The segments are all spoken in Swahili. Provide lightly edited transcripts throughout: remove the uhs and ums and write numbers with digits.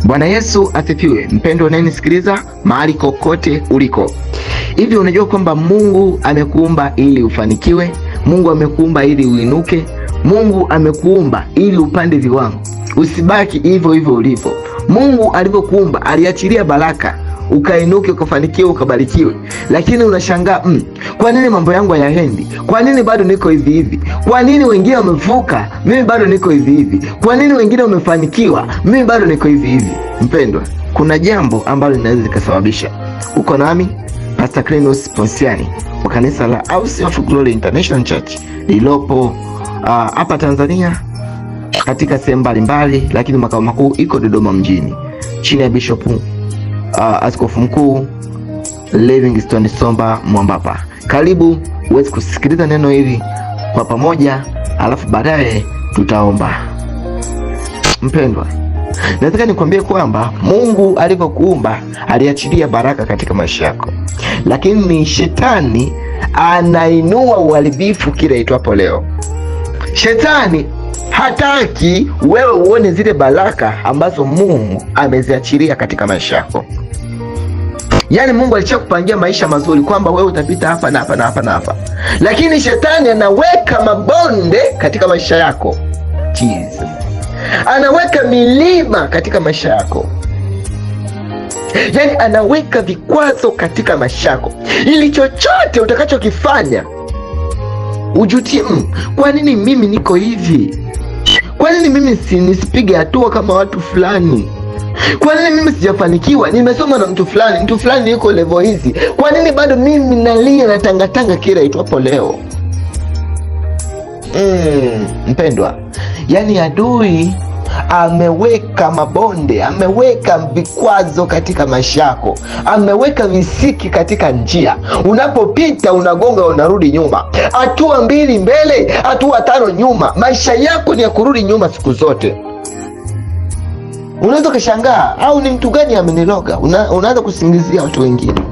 Bwana Yesu asifiwe. Mpendwa unayenisikiliza mahali kokote uliko, hivi unajua kwamba Mungu amekuumba ili ufanikiwe? Mungu amekuumba ili uinuke? Mungu amekuumba ili upande viwango, usibaki hivyo hivyo ulivyo. Mungu alivyokuumba aliachilia baraka ukainuke, ukafanikiwe, ukabarikiwe. Lakini unashangaa, kwa nini mambo yangu hayaendi? Kwa nini bado niko hivi hivi? Kwa nini wengine wamevuka, mimi bado niko hivi hivi? Kwa nini wengine wamefanikiwa, mimi bado niko hivi hivi? Mpendwa, kuna jambo ambalo linaweza likasababisha. Uko nami Pastor Clenos Ponsiani wa kanisa la House of Glory International Church lilopo hapa Tanzania katika sehemu mbalimbali, lakini makao makuu iko Dodoma mjini chini ya Bishop Askofu Mkuu Livingstone Somba Mwambapa. Karibu uweze kusikiliza neno hili kwa pamoja, alafu baadaye tutaomba. Mpendwa, nataka nikwambie kwamba Mungu alivyokuumba aliachilia baraka katika maisha yako, lakini ni shetani anainua uharibifu kila itwapo leo. Shetani hataki wewe uone zile baraka ambazo Mungu ameziachilia katika maisha yako. Yaani Mungu alishakupangia maisha mazuri kwamba wewe utapita hapa na hapa na hapa na hapa, lakini shetani anaweka mabonde katika maisha yako. Jesus. Anaweka milima katika maisha yako. Yaani anaweka vikwazo katika maisha yako ili chochote utakachokifanya ujutie, kwa nini mimi niko hivi? Kwa nini mimi nisipige hatua kama watu fulani? Kwa nini mimi sijafanikiwa? Nimesoma na mtu fulani yuko level hizi. Kwa nini bado mimi nalia na tangatanga kila itwapo leo? Mpendwa, yani adui ameweka mabonde, ameweka vikwazo katika maisha yako, ameweka visiki katika njia. Unapopita unagonga, unarudi nyuma, hatua 2 mbele, hatua 5 nyuma. Maisha yako ni ya kurudi nyuma siku zote. Unaweza kushangaa, au ni mtu gani ameniloga? Unaanza kusingizia watu wengine,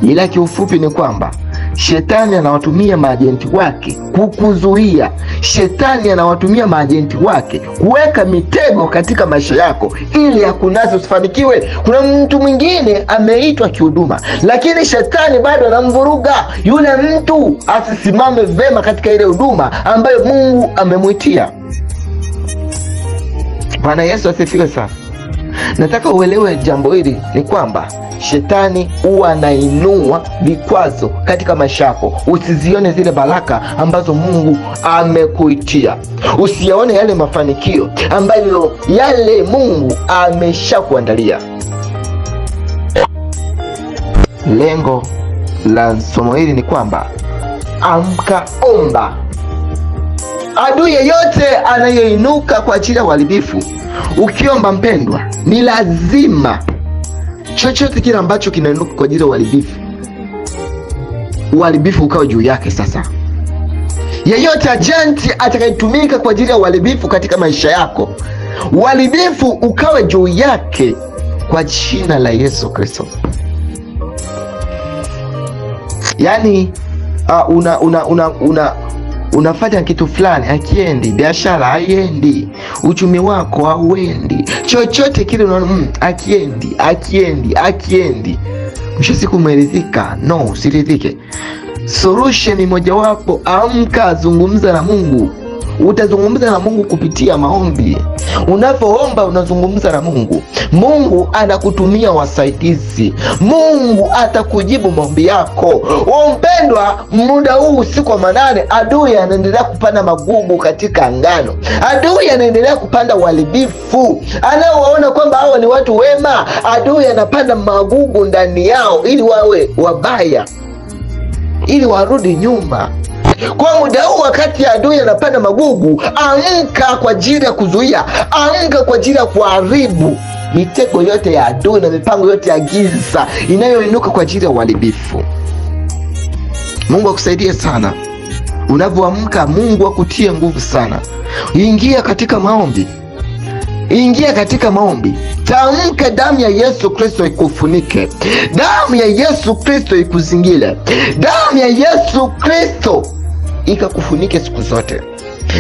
ila kiufupi ni kwamba shetani anawatumia maajenti wake kukuzuia. Shetani anawatumia maajenti wake kuweka mitego katika maisha yako ili akunase usifanikiwe. Kuna mtu mwingine ameitwa kihuduma, lakini shetani bado anamvuruga yule mtu asisimame vema katika ile huduma ambayo Mungu amemwitia. Bwana Yesu asifiwe sana. Nataka uelewe jambo hili ni kwamba shetani huwa anainua vikwazo katika maisha yako. Usizione zile baraka ambazo Mungu amekuitia. Usiyaone yale mafanikio ambayo yale Mungu ameshakuandalia. Lengo la somo hili ni kwamba amka, omba. Adui yeyote anayeinuka kwa ajili ya uharibifu, ukiomba mpendwa, ni lazima chochote kile ambacho kinainuka kwa ajili ya uharibifu ukawa juu yake. Sasa yeyote agenti atakayetumika kwa ajili ya uharibifu katika maisha yako, uharibifu ukawe juu yake kwa jina la Yesu Kristo. Yaani unafanya kitu fulani hakiendi, biashara haiendi, uchumi wako hauendi, chochote kile hakiendi. Mwisho siku umeridhika? No, usiridhike. Solution ni mojawapo, amka, zungumza na Mungu. Utazungumza na Mungu kupitia maombi. Unapoomba unazungumza na Mungu. Mungu anakutumia wasaidizi. Mungu atakujibu maombi yako. Mpendwa, muda huu usiku wa manane, adui anaendelea kupanda magugu katika ngano. Adui anaendelea kupanda uharibifu. Anaowaona kwamba hao ni watu wema, adui anapanda magugu ndani yao ili wawe wabaya, ili warudi nyuma. Kwa muda huu, wakati adui anapanda magugu, amka kwa ajili ya kuzuia, amka kwa ajili ya kuharibu mitego yote ya adui na mipango yote ya giza inayoinuka kwa ajili ya uharibifu. Mungu akusaidie sana. Unapoamka, Mungu akutie nguvu sana. Ingia katika maombi. Tamka, damu ya Yesu Kristo ikufunike. Damu ya Yesu Kristo ikuzingile. Damu ya Yesu Kristo ikakufunike siku zote.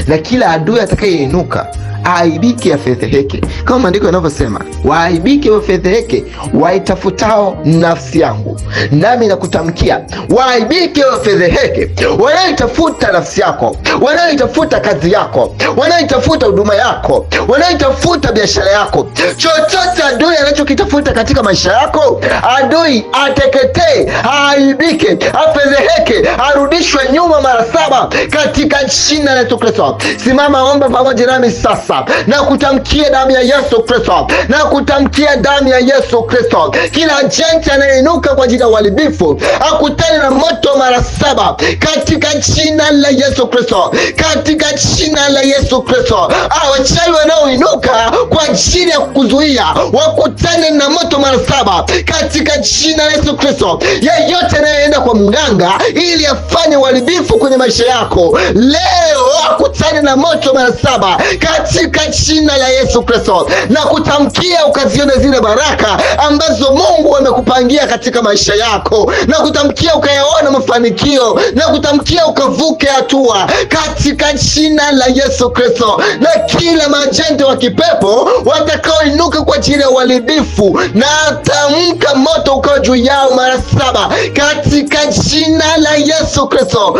Na kila adui atakayeinuka aaibike afedheheke, kama maandiko yanavyosema, waaibike wafedheheke waitafutao nafsi yangu. Nami nakutamkia waaibike wafedheheke wanaoitafuta nafsi yako, wanaoitafuta kazi yako, wanaoitafuta huduma yako, wanaoitafuta biashara yako. Chochote adui anachokitafuta katika maisha yako, adui ateketee, aaibike, afedheheke, arudishwe nyuma mara 7 katika jina la Yesu Kristo. Simama, omba pamoja nami sasa. Na kutamkia damu ya Yesu Kristo, na kutamkia damu ya Yesu Kristo. Kila ajenti anayeinuka kwa ajili ya uharibifu akutane na moto mara 7 katika jina la Yesu Kristo, katika jina la Yesu Kristo. Wachawi wanaoinuka kwa ajili ya kukuzuia wakutane na moto mara 7 katika jina la Yesu Kristo. Yeyote anayeenda kwa mganga ili afanye uharibifu kwenye maisha yako, leo akutane na moto mara 7 katika jina la Yesu Kristo. Na kutamkia ukazione zile baraka ambazo Mungu amekupangia katika maisha yako, na kutamkia ukayaona mafanikio, na kutamkia ukavuke hatua katika jina la Yesu Kristo. Na kila majenti wa kipepo watakaoinuka kwa ajili ya uharibifu, na tamka moto ukao juu yao mara 7 katika jina la Yesu Kristo.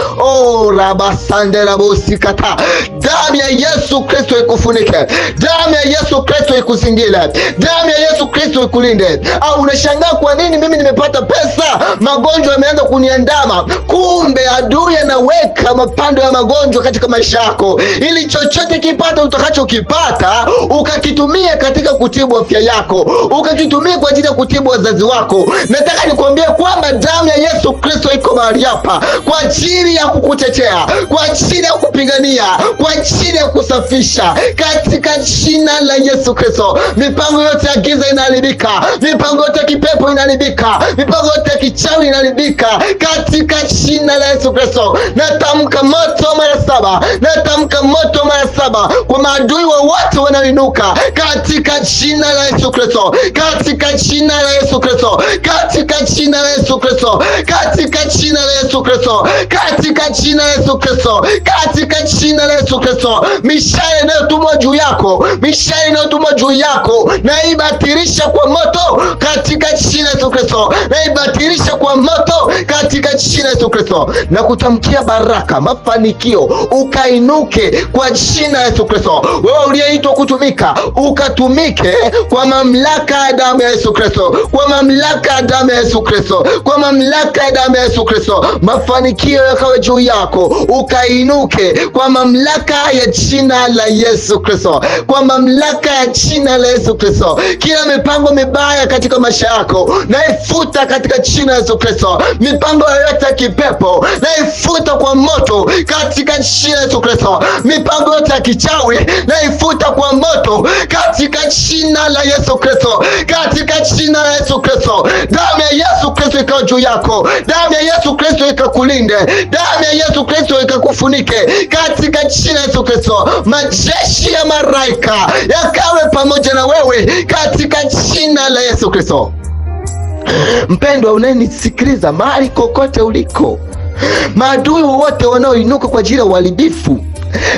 Rabasande rabosikata. Damu ya Yesu Kristo ikufunike, damu ya Yesu Kristo ikuzingile, damu ya Yesu Kristo ikulinde. Unashangaa kwa nini mimi nimepata pesa, magonjwa yameanza kuniandama? Kumbe adui anaweka mapando ya magonjwa katika maisha yako, ili chochote kipata utakachokipata ukakitumia katika kutibu afya yako, ukakitumia kwa ajili ya kutibu wazazi wako. Nataka nikwambie kwamba damu ya Yesu Kristo iko mahali hapa kwa ajili ya kukutetea, kwa ajili ya kupigania, kwa ajili ya kusafisha katika jina la Yesu Kristo. Mipango yote ya giza inaharibika, mipango yote ya kipepo inaharibika, mipango yote ya kichawi inaharibika katika jina la Yesu Kristo. Natamka moto mara 7, natamka moto mara 7 kwa maadui wote wanaoinuka katika jina la Yesu Kristo, katika jina la Yesu Kristo, katika jina la Yesu Kristo, katika jina la Yesu Kristo, katika jina la Yesu Kristo, katika jina la Yesu Kristo. Mishale inayotumwa juu yako, mishale inayotumwa juu yako, na ibatilisha kwa moto katika jina la Yesu Kristo, na ibatilisha kwa moto katika jina la Yesu Kristo. Na kutamkia baraka, mafanikio, ukainuke kwa jina la Yesu Kristo. Wewe uliyeitwa kutumika, ukatumike kwa mamlaka ya damu ya Yesu Kristo, kwa mamlaka ya damu ya Yesu Kristo, kwa mamlaka ya damu ya Yesu Kristo. Mafanikio yakawe juu yako, ukainuke kwa mamlaka ya jina la Yesu Kristo, kwa mamlaka ya jina la Yesu Kristo. Kila mipango mibaya katika maisha yako naifuta katika jina la Yesu Kristo. Mipango yote ya kipepo naifuta kwa moto katika jina la Yesu Kristo. Mipango yote ya kichawi naifuta kwa moto katika jina la Yesu Kristo, katika jina la Yesu Kristo. Damu ya Yesu Kristo ikawa juu yako, damu ya Yesu Kristo ikakulinde, damu ya Yesu Kristo ikakufunike katika jina la Yesu Kristo. Majeshi ya malaika yakawe pamoja na wewe katika jina la Yesu Kristo. Mpendwa unayenisikiliza, mahali kokote uliko, maadui wote wanaoinuka kwa ajili ya uharibifu,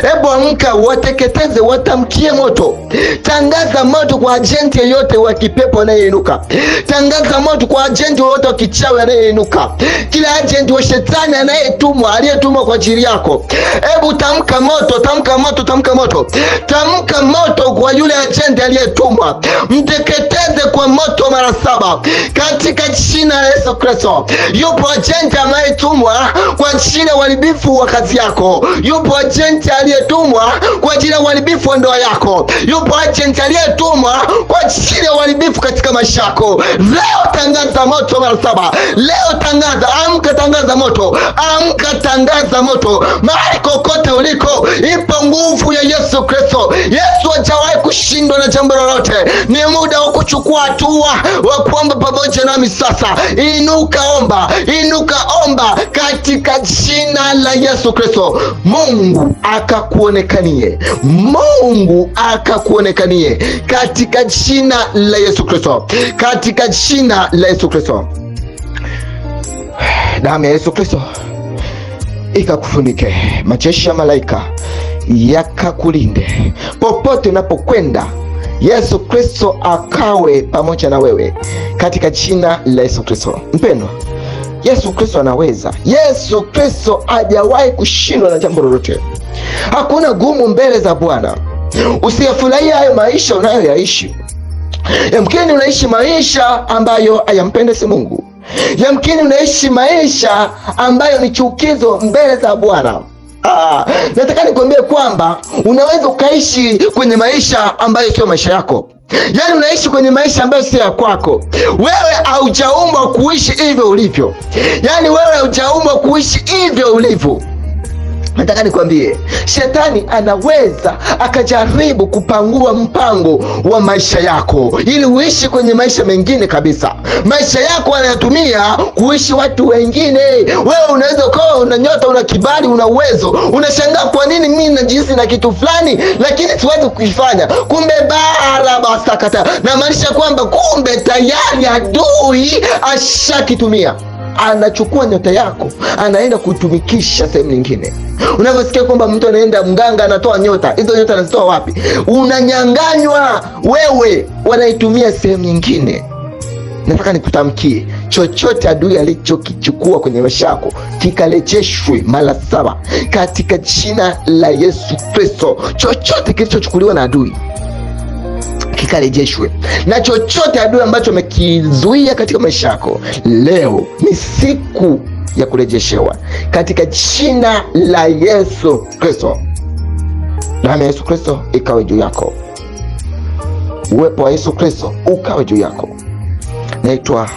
hebu amka, wateketeze, watamkie moto. Tangaza moto kwa ajenti yeyote wa kipepo anayeinuka. Tangaza moto kwa ajenti wote wa kichawi anayeinuka. Kila ajenti wa shetani anayetumwa, aliyetumwa kwa ajili yako, hebu tamka moto, tamka moto, tamka moto. Tamka moto kwa yule ajenti aliyetumwa. Mteketeze kwa moto mara 7 katika jina la Yesu Kristo. Yupo ajenti anayetumwa kwa ajili ya uharibifu wa kazi yako. Yupo ajenti aliyetumwa kwa ajili ya uharibifu wa ndoa yako. Yupo agent aliyetumwa kwa ajili ya uharibifu katika maisha yako. Leo tangaza moto mara 7. Leo tangaza, amka, tangaza moto, amka, tangaza moto. Mahali kokote uliko, ipo nguvu ya Yesu Kristo. Yesu hajawahi kushindwa na jambo lolote. Ni muda wa kuchukua hatua, wa kuomba pamoja nami sasa. Inuka omba, inuka omba katika jina la Yesu Kristo. Mungu akakuonekanie, Mungu akakuonekanie katika jina la Yesu Kristo, katika jina la Yesu Kristo. Damu ya Yesu Kristo ikakufunike. Majeshi ya malaika yakakulinde popote unapokwenda. Yesu Kristo akawe pamoja na wewe katika jina la Yesu Kristo. Mpendwa, Yesu Kristo anaweza. Yesu Kristo hajawahi kushindwa na jambo lolote. Hakuna gumu mbele za Bwana. Usiyafurahia hayo maisha unayoyaishi. Yamkini unaishi maisha ambayo hayampendezi Mungu. Yamkini unaishi maisha ambayo ni chukizo mbele za Bwana. Nataka nikwambie kwamba unaweza ukaishi kwenye maisha ambayo sio maisha yako. Yaani unaishi kwenye maisha ambayo sio ya kwako. Wewe haujaumbwa kuishi hivyo ulivyo. Yaani wewe haujaumbwa kuishi hivyo ulivyo. Nataka nikwambie, shetani anaweza akajaribu kupangua mpango wa maisha yako ili uishi kwenye maisha mengine kabisa. Maisha yako anayatumia kuishi watu wengine. Wewe unaweza kuwa una nyota, una kibali, una uwezo. Unashangaa kwa nini mimi najihisi na kitu fulani lakini siwezi kuifanya. Kumbe barabasakata. Na maanisha kwamba kumbe tayari adui ashakitumia. Anachukua nyota yako, anaenda kutumikisha sehemu nyingine. Unavyosikia kwamba mtu anaenda mganga anatoa nyota, hizo nyota anazitoa wapi? Unanyanganywa wewe, wanaitumia sehemu nyingine. Nataka nikutamkie, chochote adui alichokichukua kwenye maisha yako kikarejeshwe mara 7 katika jina la Yesu Kristo. Chochote kilichochukuliwa na adui kikarejeshwe, na chochote adui ambacho amekizuia katika maisha yako, leo ni siku ya kurejeshewa katika jina la Yesu Kristo. Damu ya Yesu Kristo ikawe juu yako. Uwepo wa Yesu Kristo ukawe juu yako. Naitwa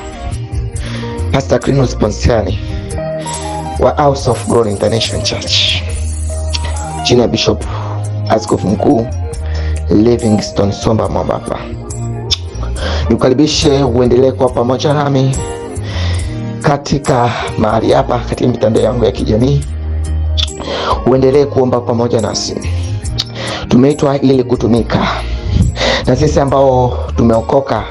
Pastor Clinus Ponsiani wa House of God International Church, chini ya Bishop Askofu Mkuu Livingstone Somba Mwambapa. Nikukaribishe uendelee kuwa pamoja nami katika mahali hapa, katika mitandao yangu ya kijamii. Uendelee kuomba pamoja nasi. Tumeitwa ili kutumika, na sisi ambao tumeokoka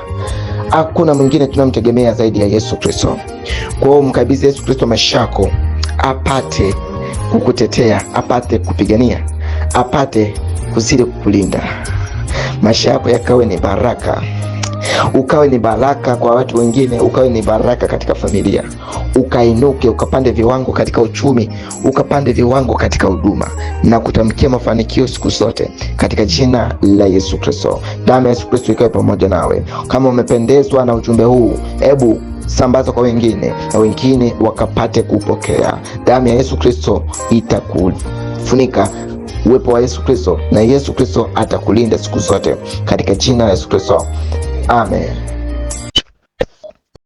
hakuna mwingine tunamtegemea zaidi ya Yesu Kristo. Kwa hiyo mkabidhi Yesu Kristo maisha yako, apate kukutetea, apate kupigania, apate kuzidi kukulinda. Maisha yako yakawe ni baraka. Ukawe ni baraka kwa watu wengine, ukawe ni baraka katika familia. Ukainuke, ukapande viwango katika uchumi, ukapande viwango katika huduma, na kutamkia mafanikio siku zote katika jina la Yesu Kristo. Damu ya Yesu Kristo ikawe pamoja nawe. Kama umependezwa na ujumbe huu, hebu sambaza kwa wengine, na wengine wakapate kupokea. Damu ya Yesu Kristo itakufunika. Uwepo wa Yesu Kristo, na Yesu Kristo atakulinda siku zote katika jina la Yesu Kristo. Amen.